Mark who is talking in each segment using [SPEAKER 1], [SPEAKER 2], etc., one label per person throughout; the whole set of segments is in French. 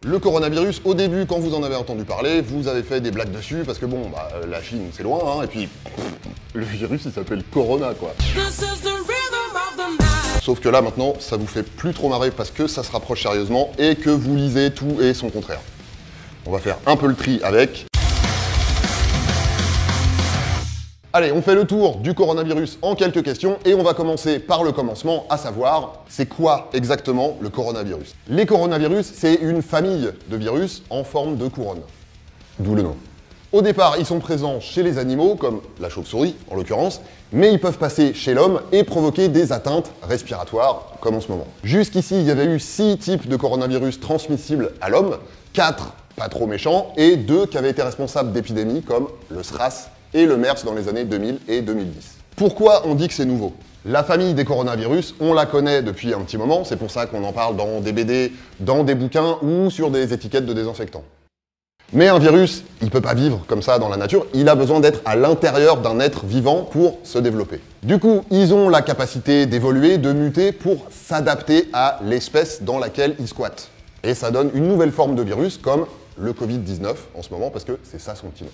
[SPEAKER 1] Le coronavirus, au début, quand vous en avez entendu parler, vous avez fait des blagues dessus, parce que bon, bah, la Chine, c'est loin, hein, et puis, le virus, il s'appelle Corona, quoi. Sauf que là, maintenant, ça vous fait plus trop marrer, parce que ça se rapproche sérieusement, et que vous lisez tout et son contraire. On va faire un peu le tri avec... Allez, on fait le tour du coronavirus en quelques questions et on va commencer par le commencement, à savoir, c'est quoi exactement le coronavirus? Les coronavirus, c'est une famille de virus en forme de couronne, d'où le nom. Au départ, ils sont présents chez les animaux, comme la chauve-souris en l'occurrence, mais ils peuvent passer chez l'homme et provoquer des atteintes respiratoires, comme en ce moment. Jusqu'ici, il y avait eu 6 types de coronavirus transmissibles à l'homme, 4 pas trop méchants et 2 qui avaient été responsables d'épidémies comme le SRAS et le MERS dans les années 2000 et 2010. Pourquoi on dit que c'est nouveau? La famille des coronavirus, on la connaît depuis un petit moment, c'est pour ça qu'on en parle dans des BD, dans des bouquins ou sur des étiquettes de désinfectants. Mais un virus, il peut pas vivre comme ça dans la nature, il a besoin d'être à l'intérieur d'un être vivant pour se développer. Du coup, ils ont la capacité d'évoluer, de muter pour s'adapter à l'espèce dans laquelle ils squattent. Et ça donne une nouvelle forme de virus comme le Covid-19 en ce moment, parce que c'est ça son petit nom.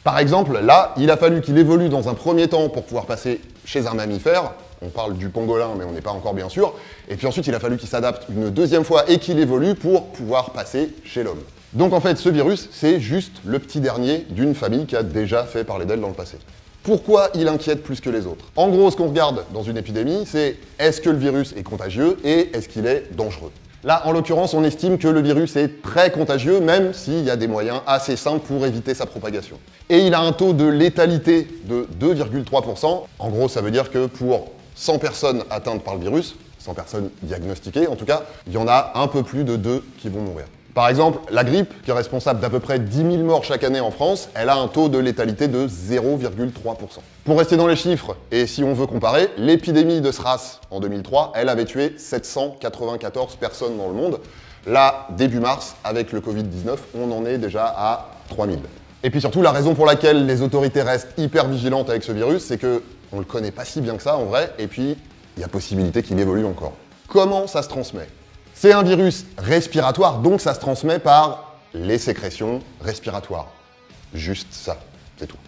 [SPEAKER 1] Par exemple, là, il a fallu qu'il évolue dans un premier temps pour pouvoir passer chez un mammifère. On parle du pangolin, mais on n'est pas encore bien sûr. Et puis ensuite, il a fallu qu'il s'adapte une deuxième fois et qu'il évolue pour pouvoir passer chez l'homme. Donc en fait, ce virus, c'est juste le petit dernier d'une famille qui a déjà fait parler d'elle dans le passé. Pourquoi il inquiète plus que les autres? En gros, ce qu'on regarde dans une épidémie, c'est est-ce que le virus est contagieux et est-ce qu'il est dangereux? Là, en l'occurrence, on estime que le virus est très contagieux, même s'il y a des moyens assez simples pour éviter sa propagation. Et il a un taux de létalité de 2,3%. En gros, ça veut dire que pour 100 personnes atteintes par le virus, 100 personnes diagnostiquées en tout cas, il y en a un peu plus de 2 qui vont mourir. Par exemple, la grippe, qui est responsable d'à peu près 10 000 morts chaque année en France, elle a un taux de létalité de 0,3%. Pour rester dans les chiffres, et si on veut comparer, l'épidémie de SRAS en 2003, elle avait tué 794 personnes dans le monde. Là, début mars, avec le Covid-19, on en est déjà à 3000. Et puis surtout, la raison pour laquelle les autorités restent hyper vigilantes avec ce virus, c'est que on le connaît pas si bien que ça en vrai, et puis il y a possibilité qu'il évolue encore. Comment ça se transmet? C'est un virus respiratoire, donc ça se transmet par les sécrétions respiratoires. Juste ça, c'est tout.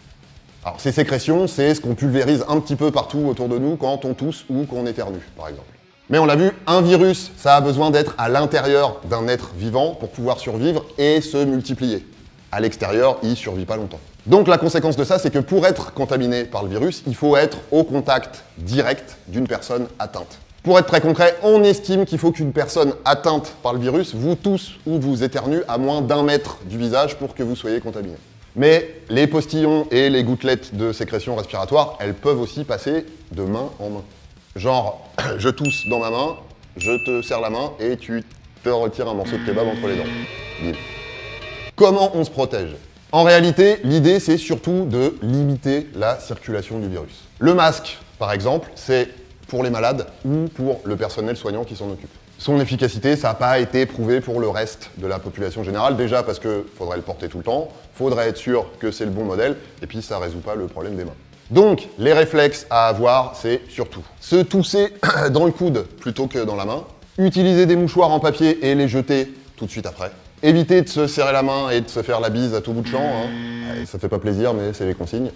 [SPEAKER 1] Alors ces sécrétions, c'est ce qu'on pulvérise un petit peu partout autour de nous quand on tousse ou qu'on éternue, par exemple. Mais on l'a vu, un virus, ça a besoin d'être à l'intérieur d'un être vivant pour pouvoir survivre et se multiplier. À l'extérieur, il ne survit pas longtemps. Donc la conséquence de ça, c'est que pour être contaminé par le virus, il faut être au contact direct d'une personne atteinte. Pour être très concret, on estime qu'il faut qu'une personne atteinte par le virus vous tousse ou vous éternue à moins d'1 mètre du visage pour que vous soyez contaminé. Mais les postillons et les gouttelettes de sécrétion respiratoire, elles peuvent aussi passer de main en main. Genre, je tousse dans ma main, je te serre la main et tu te retires un morceau de kebab entre les dents. Bim. Comment on se protège? En réalité, l'idée, c'est surtout de limiter la circulation du virus. Le masque, par exemple, c'est pour les malades ou pour le personnel soignant qui s'en occupe. Son efficacité, ça n'a pas été prouvé pour le reste de la population générale, déjà parce qu'il faudrait le porter tout le temps, faudrait être sûr que c'est le bon modèle, et puis ça ne résout pas le problème des mains. Donc, les réflexes à avoir, c'est surtout se tousser dans le coude plutôt que dans la main, utiliser des mouchoirs en papier et les jeter tout de suite après, éviter de se serrer la main et de se faire la bise à tout bout de champ, hein. Ça fait pas plaisir, mais c'est les consignes.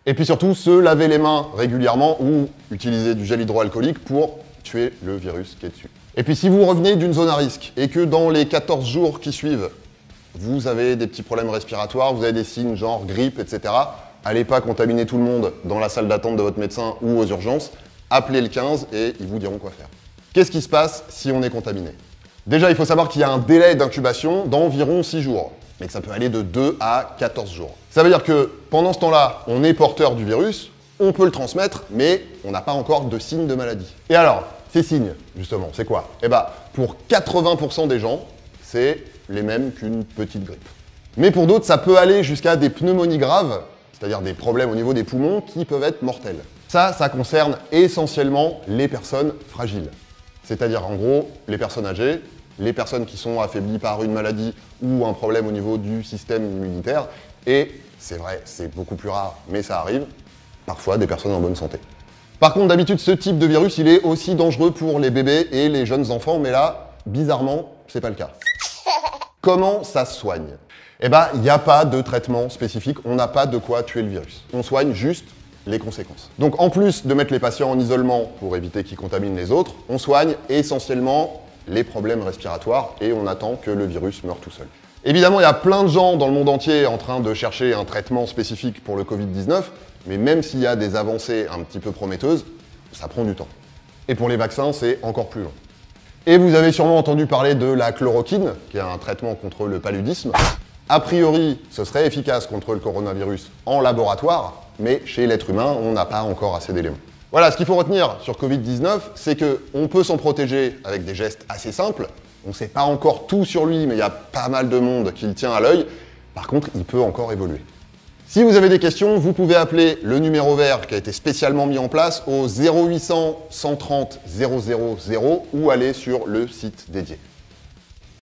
[SPEAKER 1] Et puis surtout, se laver les mains régulièrement ou utiliser du gel hydroalcoolique pour tuer le virus qui est dessus. Et puis si vous revenez d'une zone à risque et que dans les 14 jours qui suivent, vous avez des petits problèmes respiratoires, vous avez des signes genre grippe, etc., allez pas contaminer tout le monde dans la salle d'attente de votre médecin ou aux urgences, appelez le 15 et ils vous diront quoi faire. Qu'est-ce qui se passe si on est contaminé? Déjà, il faut savoir qu'il y a un délai d'incubation d'environ 6 jours. Mais que ça peut aller de 2 à 14 jours. Ça veut dire que pendant ce temps-là, on est porteur du virus, on peut le transmettre, mais on n'a pas encore de signes de maladie. Et alors, ces signes, justement, c'est quoi? Eh ben, pour 80% des gens, c'est les mêmes qu'une petite grippe. Mais pour d'autres, ça peut aller jusqu'à des pneumonies graves, c'est-à-dire des problèmes au niveau des poumons qui peuvent être mortels. Ça concerne essentiellement les personnes fragiles. C'est-à-dire, en gros, les personnes âgées, les personnes qui sont affaiblies par une maladie ou un problème au niveau du système immunitaire, et c'est vrai, c'est beaucoup plus rare, mais ça arrive, parfois des personnes en bonne santé. Par contre, d'habitude, ce type de virus, il est aussi dangereux pour les bébés et les jeunes enfants, mais là, bizarrement, c'est pas le cas. Comment ça se soigne? Eh ben, il n'y a pas de traitement spécifique, on n'a pas de quoi tuer le virus. On soigne juste les conséquences. Donc en plus de mettre les patients en isolement pour éviter qu'ils contaminent les autres, on soigne essentiellement les problèmes respiratoires et on attend que le virus meure tout seul. Évidemment, il y a plein de gens dans le monde entier en train de chercher un traitement spécifique pour le Covid-19, mais même s'il y a des avancées un petit peu prometteuses, ça prend du temps. Et pour les vaccins, c'est encore plus long. Et vous avez sûrement entendu parler de la chloroquine, qui est un traitement contre le paludisme. A priori, ce serait efficace contre le coronavirus en laboratoire, mais chez l'être humain, on n'a pas encore assez d'éléments. Voilà, ce qu'il faut retenir sur Covid-19, c'est qu'on peut s'en protéger avec des gestes assez simples. On ne sait pas encore tout sur lui, mais il y a pas mal de monde qui le tient à l'œil. Par contre, il peut encore évoluer. Si vous avez des questions, vous pouvez appeler le numéro vert qui a été spécialement mis en place au 0800 130 000 ou aller sur le site dédié.